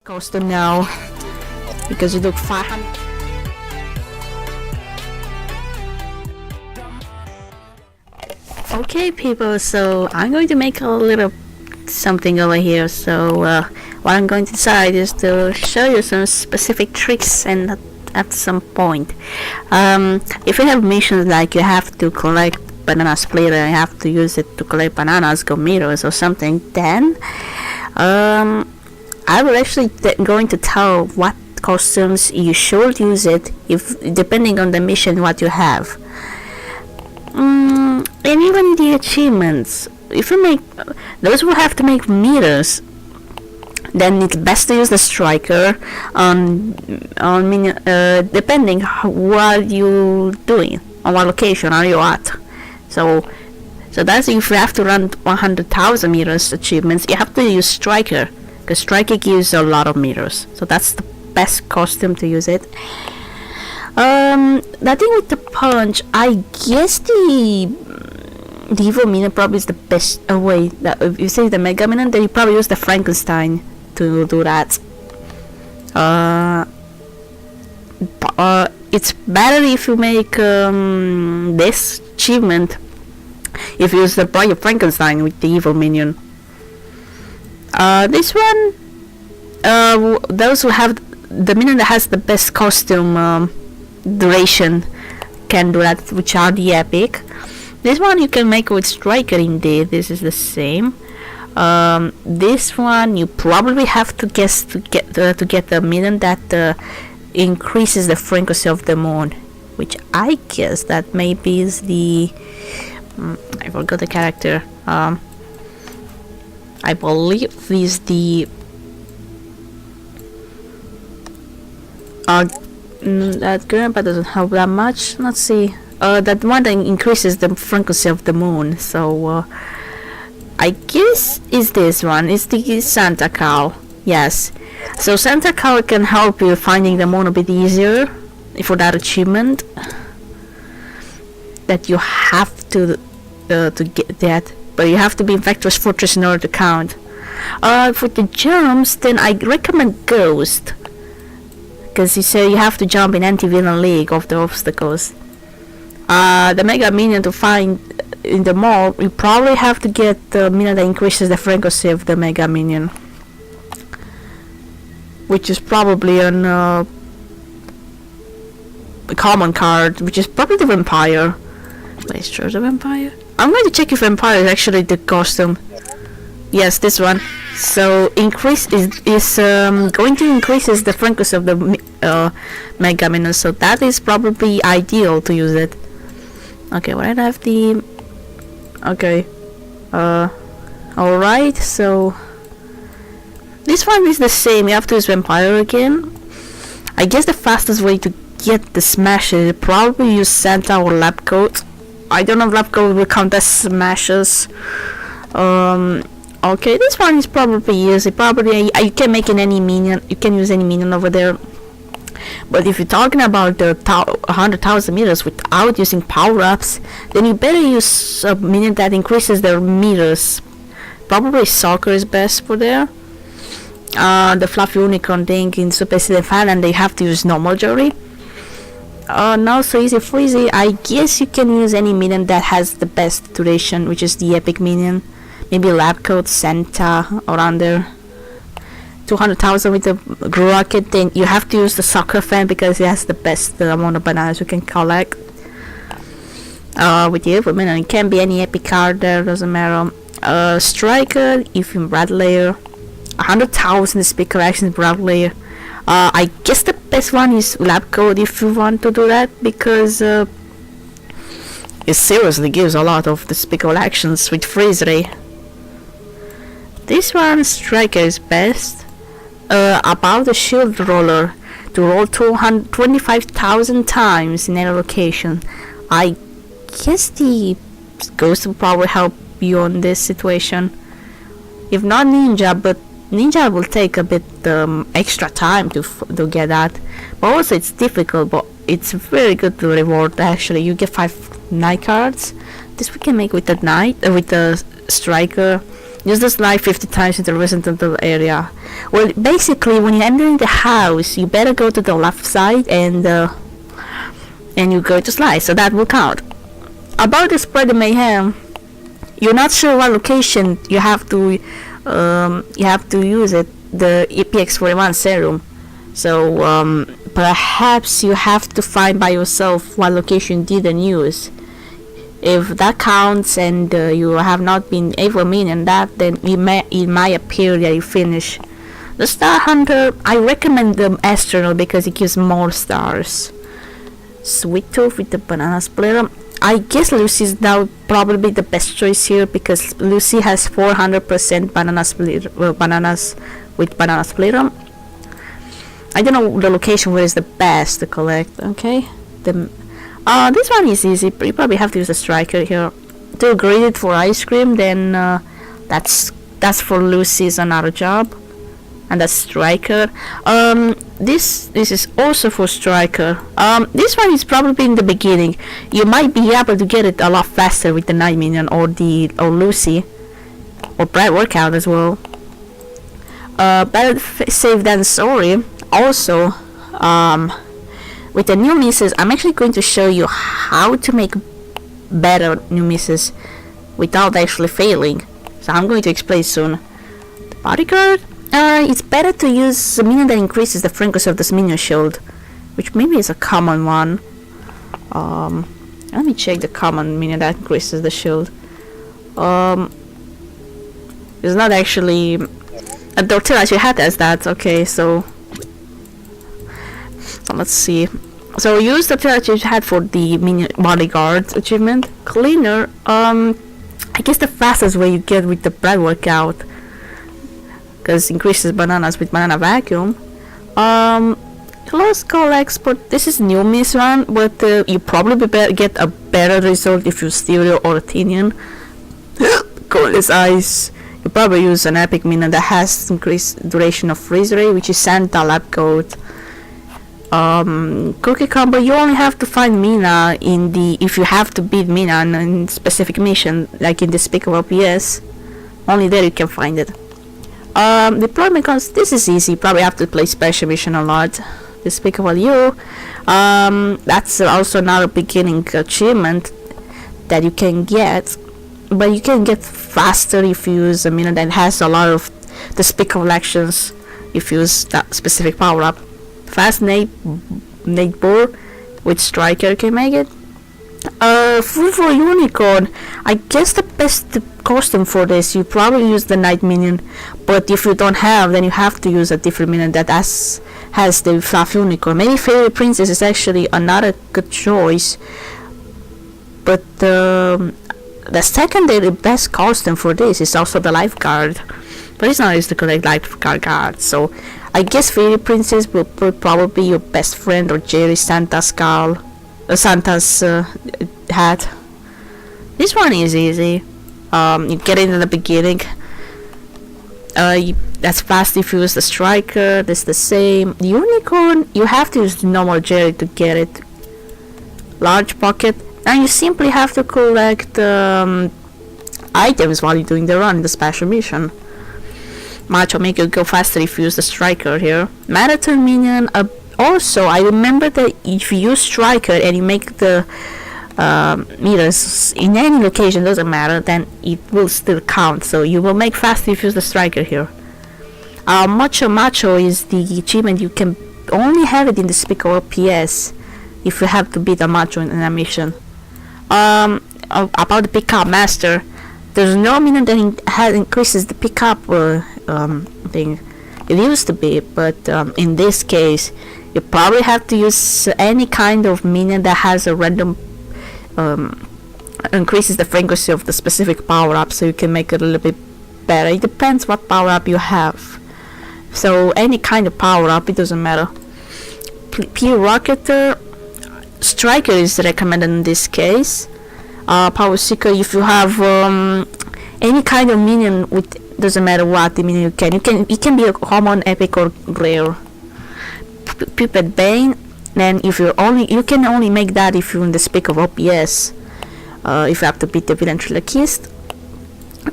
costume now because you look 500. Okay, people, so I'm going to make a little something over here. So what I'm going to decide is to show you some specific tricks, and at some point, if you have missions like you have to collect banana splitter and you have to use it to collect bananas, gomitos or something, then I will actually going to tell what costumes you should use it if depending on the mission what you have. And even the achievements, if you make those will have to make meters, then it's best to use the striker on Minion, depending what you doing, on what location are you at. So that's if you have to run 100,000 meters achievements, you have to use striker, because striker gives a lot of meters. So that's the best costume to use it. The thing with the punch, I guess the evil minion probably is the best way. That if you say the mega minion, then you probably use the Frankenstein to do that. It's better if you make this achievement if you use the Bride of Frankenstein with the evil minion. This one, those who have the minion that has the best costume duration can do that, which are the epic. This one you can make with striker. Indeed, this is the same. This one you probably have to guess to get the minion that increases the frequency of the moon, which I guess that maybe is the I forgot the character. I believe is the that grandpa doesn't have that much. Let's see. That one that increases the frequency of the moon. So I guess is this one. It's the Santa Cow. Yes. So Santa Cow can help you finding the moon a bit easier for that achievement. That you have to get that, but you have to be in Factor's Fortress in order to count. For the jumps, then I recommend Ghost, because you say you have to jump in anti-villain league of the obstacles. The mega minion to find in the mall, you probably have to get the minion that increases the frequency of the mega minion, which is probably on a common card, which is probably the vampire. Wait, sure the vampire? I'm going to check if vampire is actually the costume. Yes, this one. So increase is going to increases the frequency of the mega minion, so that is probably ideal to use it. Okay, what I have the okay. Alright, so this one is the same. You have to use vampire again. I guess the fastest way to get the smashes is probably use Santa or lab coat. I don't know if lab coat will count as smashes. Okay, this one is probably easy. Probably you can make in any minion. You can use any minion over there. But if you're talking about the 100,000 meters without using power-ups, then you better use a minion that increases their meters. Probably Soccer is best for there. The Fluffy Unicorn thing in Super City Fan, and they have to use normal jewelry. Now so easy freezy. I guess you can use any minion that has the best duration, which is the epic minion. Maybe lab coat, Santa around there. 200,000 with the rocket, then you have to use the soccer fan because it has the best amount of bananas you can collect. With the evil minion, it can be any epic card there, doesn't matter. Striker, if in Brad Layer. 100,000 is big correction in Brad Layer. I guess the best one is lab coat if you want to do that, because it seriously gives a lot of despicable actions with freeze ray. This one, striker is best. About the shield roller, to roll 25,000 times in any location. I guess the ghost will probably help you on this situation. If not ninja, but ninja will take a bit extra time to get that. But also it's difficult, but it's very good to reward. Actually, you get 5 night cards. This we can make with the knight, with the striker. Use the slide 50 times in the residential area. Well, basically, when you're entering the house, you better go to the left side and you go to slide, so that will count. About the spread of mayhem, you're not sure what location you have to use it, the EPX41 serum. So perhaps you have to find by yourself what location you didn't use. If that counts and you have not been able to minion that, then it might appear that you finish. The Star Hunter, I recommend the Astronaut because it gives more stars. Sweet Tooth with the Banana Splitter. I guess Lucy is now probably the best choice here because Lucy has 400% banana splitter, bananas with Banana Splitter. I don't know the location where is the best to collect. Okay, this one is easy. You probably have to use a striker here. To grade it for ice cream, then that's for Lucy's another job, and that's striker. This is also for striker. This one is probably in the beginning. You might be able to get it a lot faster with the Night Minion or Lucy or Bright Workout as well. Better safe than sorry. Also, with the new misses, I'm actually going to show you how to make better new misses without actually failing. So I'm going to explain soon. The bodyguard. It's better to use a minion that increases the frequency of this minion shield, which maybe is a common one. Let me check the common minion that increases the shield. It's not actually a Tortilla actually had as that. Okay, so let's see. So use the Tortilla you had for the minion bodyguard achievement. Cleaner. I guess the fastest way you get with the Bright Workout, because increases bananas with banana vacuum. Close call export. This is new miss one, but you probably get a better result if you stereo or Athenian. Coldest ice. You probably use an epic minion that has increased duration of freeze ray, which is Santa Lab Coat. Cookie combo. You only have to find Mina in the if you have to beat Mina in specific mission, like in Despicable PS. Only there you can find it. Deployment costs. This is easy. Probably have to play special mission a lot. Despicable You. That's also another beginning achievement that you can get, but you can get faster if you use a minion that has a lot of despicable actions. If you use that specific power up. Fast Nate Boar with Striker can make it. Food for Unicorn. I guess the best costume for this, you probably use the Night Minion, but if you don't have, then you have to use a different minion that has the Fluff Unicorn. Maybe Fairy Princess is actually another good choice, but the secondary best costume for this is also the Lifeguard, but it's not used to collect Lifeguard, so I guess Fairy Princess will probably be your best friend, or Jerry Santa's hat. This one is easy. You get it in the beginning. That's fast if you use the striker. That's the same. The unicorn, you have to use the normal Jerry to get it. Large pocket, and you simply have to collect items while you're doing the run, the special mission. Macho make it go faster if you use the striker here. Marathon minion. Also, I remember that if you use striker and you make the meters in any location, doesn't matter, then it will still count. So you will make faster if you use the striker here. Macho is the achievement you can only have it in the Despicable PS if you have to beat a Macho in a mission. About the pickup master, there's no minion that increases the pickup thing. It used to be, but in this case, you probably have to use any kind of minion that has a random increases the frequency of the specific power up, so you can make it a little bit better. It depends what power up you have. So any kind of power up, it doesn't matter. P Rocketer, Striker is recommended in this case. Power Seeker, if you have any kind of minion with, doesn't matter what the minion it can be a common, epic, or rare. Puppet Bane, then if you can only make that if you're in the speak of OPS. If you have to beat the villain Triloquist.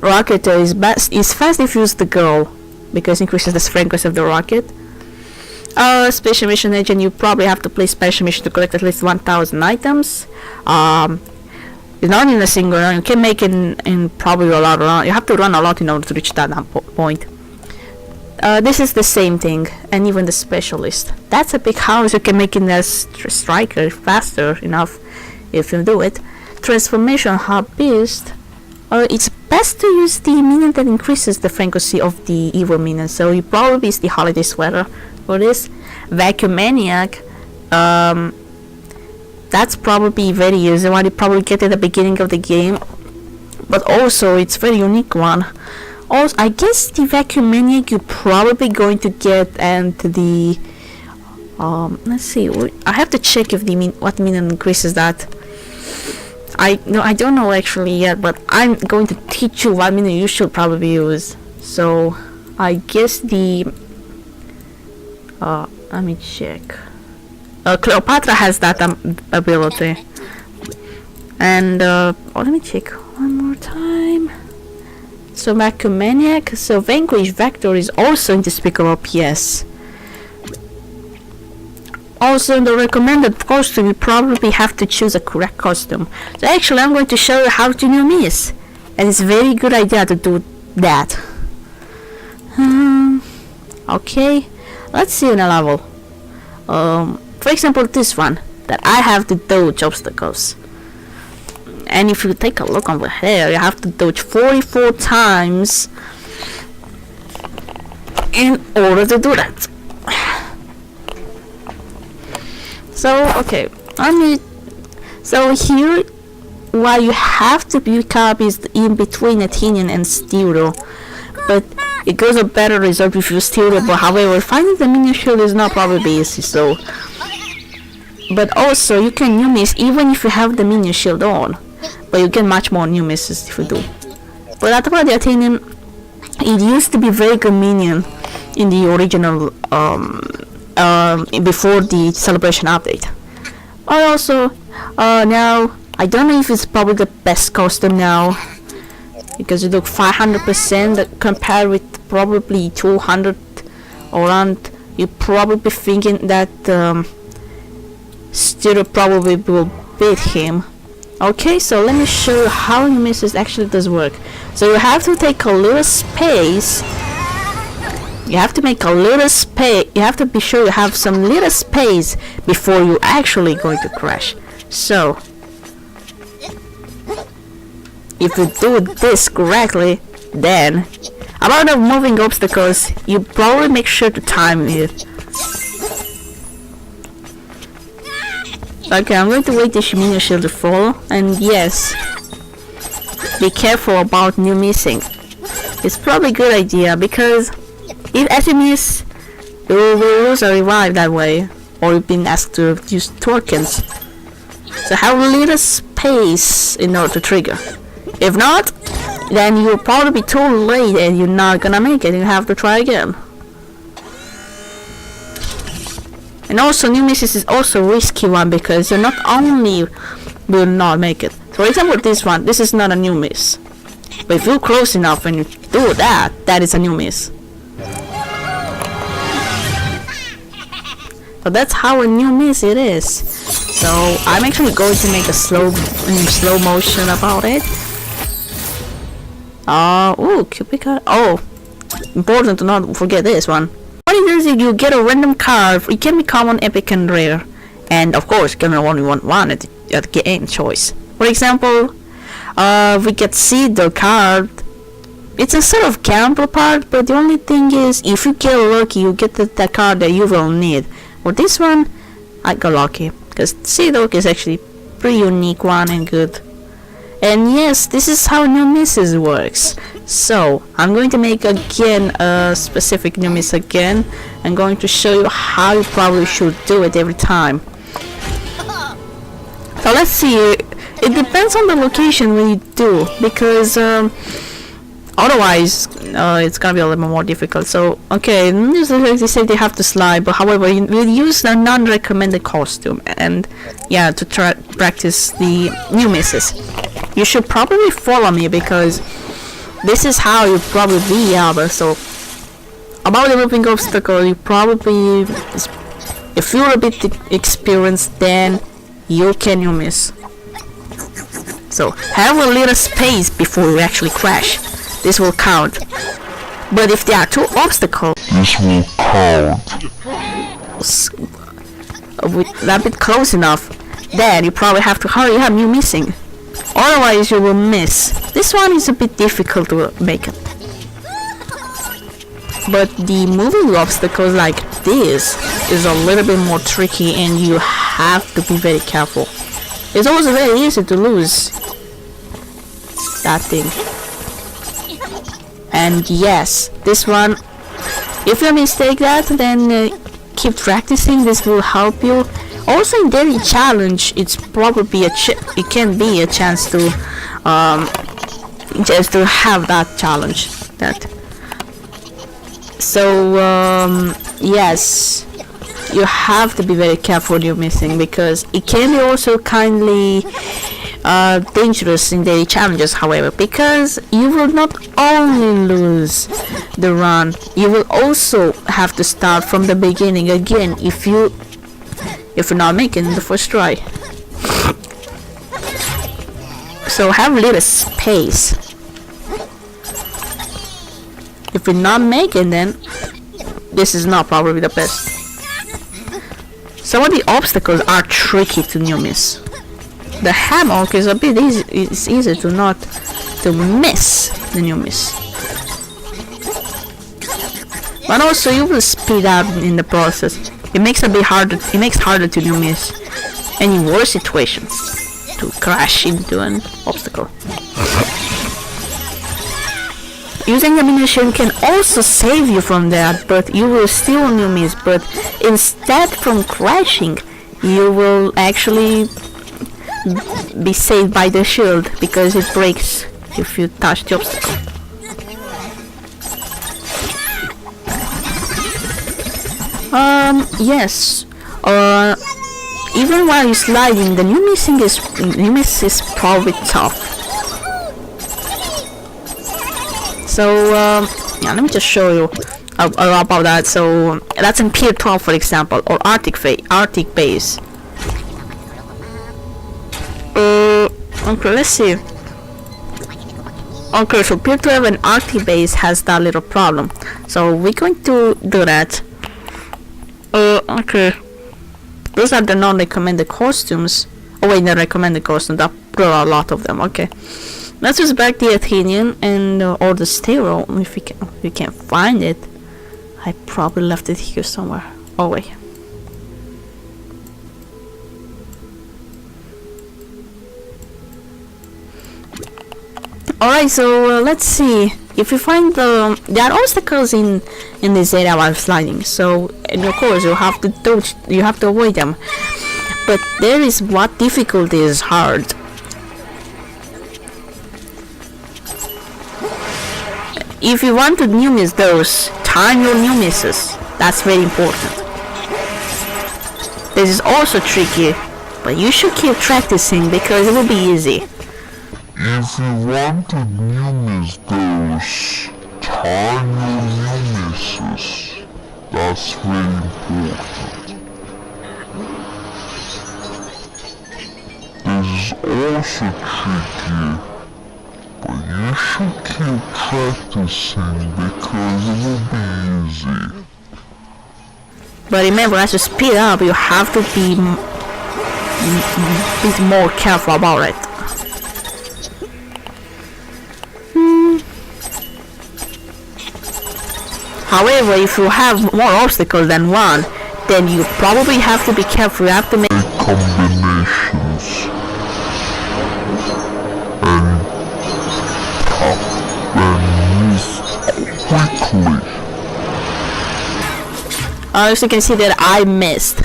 rocket is fast if you use the girl, because it increases the strength of the rocket. Special mission agent, you probably have to play special mission to collect at least 1,000 items. It's not in a single run. You can make it in probably a lot of run. You have to run a lot in order to reach that point. This is the same thing, and even the specialist. That's a big house. You can make it as striker faster enough if you do it. Transformation hobbyist. It's best to use the minion that increases the frequency of the evil minion. So you probably use the holiday sweater for this. Vacuum maniac. That's probably very easy one. You probably get at the beginning of the game, but also it's very unique one. Also, I guess the vacuum maniac you're probably going to get, and the let's see. I have to check if what minion increases that. I don't know actually yet, but I'm going to teach you what minion you should probably use. So I guess the let me check. Cleopatra has that ability, and let me check one more time. So Vacuum Maniac, so Vanquish Vector is also in Despicable PS. Also in the recommended costume, you probably have to choose a correct costume. So actually I'm going to show you how to new miss, and it's a very good idea to do that. Okay, let's see in a level. For example, this one, that I have to dodge obstacles. And if you take a look over here, you have to dodge 44 times in order to do that. So, okay, so here, what you have to pick up is in between Athenian and Styro. But it goes a better result if you Styro, but however, finding the minion shield is not probably easy, so... But also, you can new miss even if you have the minion shield on. But you get much more new misses if you do. But at the Athenian, it used to be very good minion in the original, before the celebration update. But also, now, I don't know if it's probably the best costume now. Because you look 500% compared with probably 200 around. You're probably thinking that, Styro probably will beat him. Okay, so let me show you how new misses actually does work. So you have to take a little space. You have to make a little space. You have to be sure you have some little space before you actually going to crash. So if you do this correctly, then about the moving obstacles, you probably make sure to time it. Okay, I'm going to wait the minion shield to fall, and yes, be careful about new missing. It's probably a good idea, because if as you miss, you will lose a revive that way, or you've been asked to use tokens. So have a little space in order to trigger. If not, then you'll probably be too late and you're not gonna make it, you have to try again. And also, new misses is also a risky one because you not only will not make it. For example, this one, this is not a new miss. But if you're close enough and you do that, that is a new miss. So that's how a new miss it is. So I'm actually going to make a slow motion about it. Oh, Cupid card. Oh, important to not forget this one. What it is, you get a random card. It can be common, epic, and rare. And of course, you can only want one at the game choice. For example, we get the card. It's a sort of gamble part, but the only thing is, if you get lucky, you get the card that you will need. For this one, I got lucky because Seedog is actually pretty unique one and good. And yes, this is how new misses works. So I'm going to make again a specific new miss again. I'm going to show you how you probably should do it every time. So let's see. It depends on the location when you do, because otherwise it's gonna be a little more difficult. So okay, usually they say they have to slide, but however we'll use the non-recommended costume, and yeah, to try practice the new misses. You should probably follow me because this is how you probably be, Albert. So about the moving obstacle, you probably, if you're a bit experienced, then you can miss. So have a little space before you actually crash. This will count. But if there are two obstacles, this will count. With a bit close enough, then you probably have to hurry up, you're missing. Otherwise you will miss. This one is a bit difficult to make it. But the moving obstacles like this is a little bit more tricky and you have to be very careful. It's also very easy to lose that thing. And yes, this one, if you mistake that, then keep practicing. This will help you. Also in daily challenge, it's probably it can be a chance to just to have that challenge. So yes, you have to be very careful when you're missing, because it can be also kindly dangerous in daily challenges, however, because you will not only lose the run, you will also have to start from the beginning again if you're not making the first try. So have a little space. If you're not making, then this is not probably the best. Some of the obstacles are tricky to miss. The hammock is a bit easy. It's easy to miss than you miss. But also you will speed up in the process. It makes a bit harder. It makes harder to miss any worse situation to crash into an obstacle. Using the Minion can also save you from that, but you will still miss. But instead from crashing, you will actually be saved by the shield, because it breaks if you touch the obstacle. Yes. Even while you're sliding, the new miss is probably tough. So yeah, let me just show you about that. So that's in Pier 12, for example, or Arctic base. Okay, let's see. Okay, so Pier 12 and Arctic base has that little problem. So we're going to do that. Okay. Those are the non-recommended costumes. Oh wait, the recommended costumes. There are a lot of them. Okay. Let's just back the Athenian and or the Stero if we can find it. I probably left it here somewhere. Oh wait. Alright, so let's see. If you find there are obstacles in this area while sliding, so and of course you have to avoid them. But there is what difficulty is hard. If you want to miss those, time your new misses. That's very important. This is also tricky, but you should keep practicing because it will be easy. If you want to miss those, time your new misses. That's very important. This is also tricky, but you should keep practicing because it will be easy. But remember, as you speed up, you have to be bit more careful about it. However, if you have more obstacles than one, then you probably have to be careful. You have to make combinations and top and miss quickly. As you can see that I missed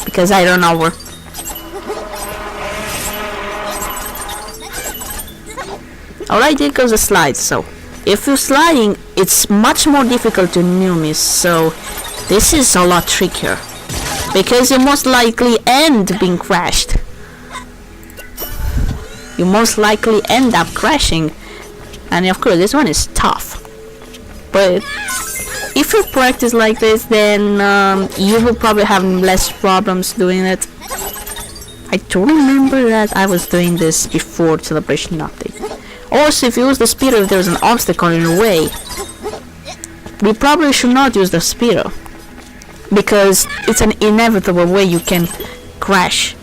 because I don't know where. Alright, here goes the slide. So if you're sliding, it's much more difficult to miss. So this is a lot trickier because you most likely end being crashed. you most likely end up crashing. And of course this one is tough, but if you practice like this, then you will probably have less problems doing it. I do remember that I was doing this before Celebration update. Also, if you use the speeder, if there's an obstacle in your way, we probably should not use the speeder, because it's an inevitable way you can crash.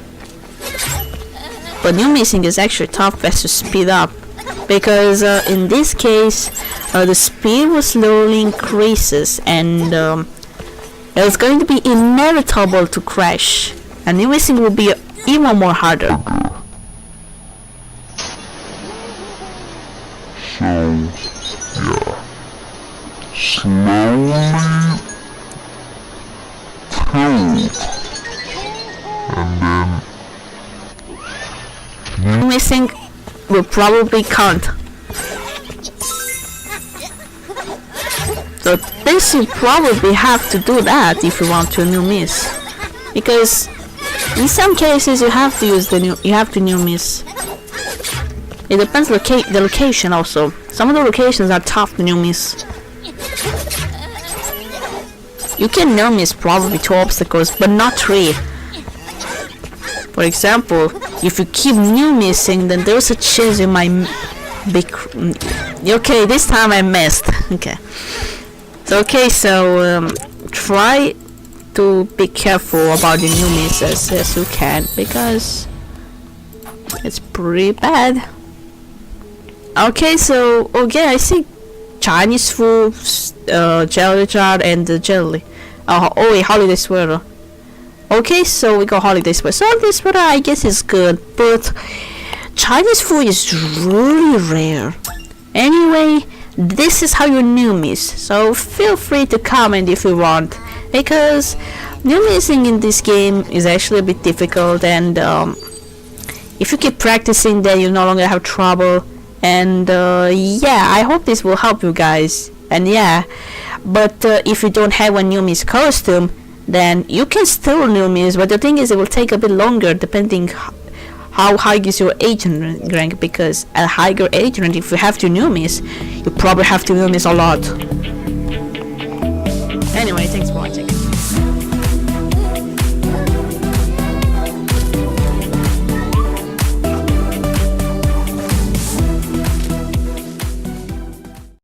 But new missing is actually tough, best to speed up, because in this case the speed will slowly increases, and it's going to be inevitable to crash, and new missing will be even more harder. So, yeah. Slowly tilt. And then New missing will probably count. So this you probably have to do that if you want to new miss, because in some cases you have to use new miss. It depends the location also. Some of the locations are tough to new miss. You can new miss probably 2 obstacles, but not 3. For example, if you keep new missing, then there's a chance you might be. Okay, this time I missed. Okay. Okay, so try to be careful about the new misses as you can, because it's pretty bad. Okay, so I see Chinese food, jelly jar, and the jelly. Oh wait, holiday sweater. Okay, so we got holiday sweater. So holiday sweater I guess is good, but Chinese food is really rare. Anyway, this is how you new miss. So feel free to comment if you want, because new missing in this game is actually a bit difficult, and if you keep practicing, then you no longer have trouble. And yeah, I hope this will help you guys. And yeah, but if you don't have a new miss costume, then you can still new miss, but the thing is it will take a bit longer depending how high is your agent rank, because at higher agent rank, if you have to new miss, you probably have to new miss a lot. Anyway, thanks for watching.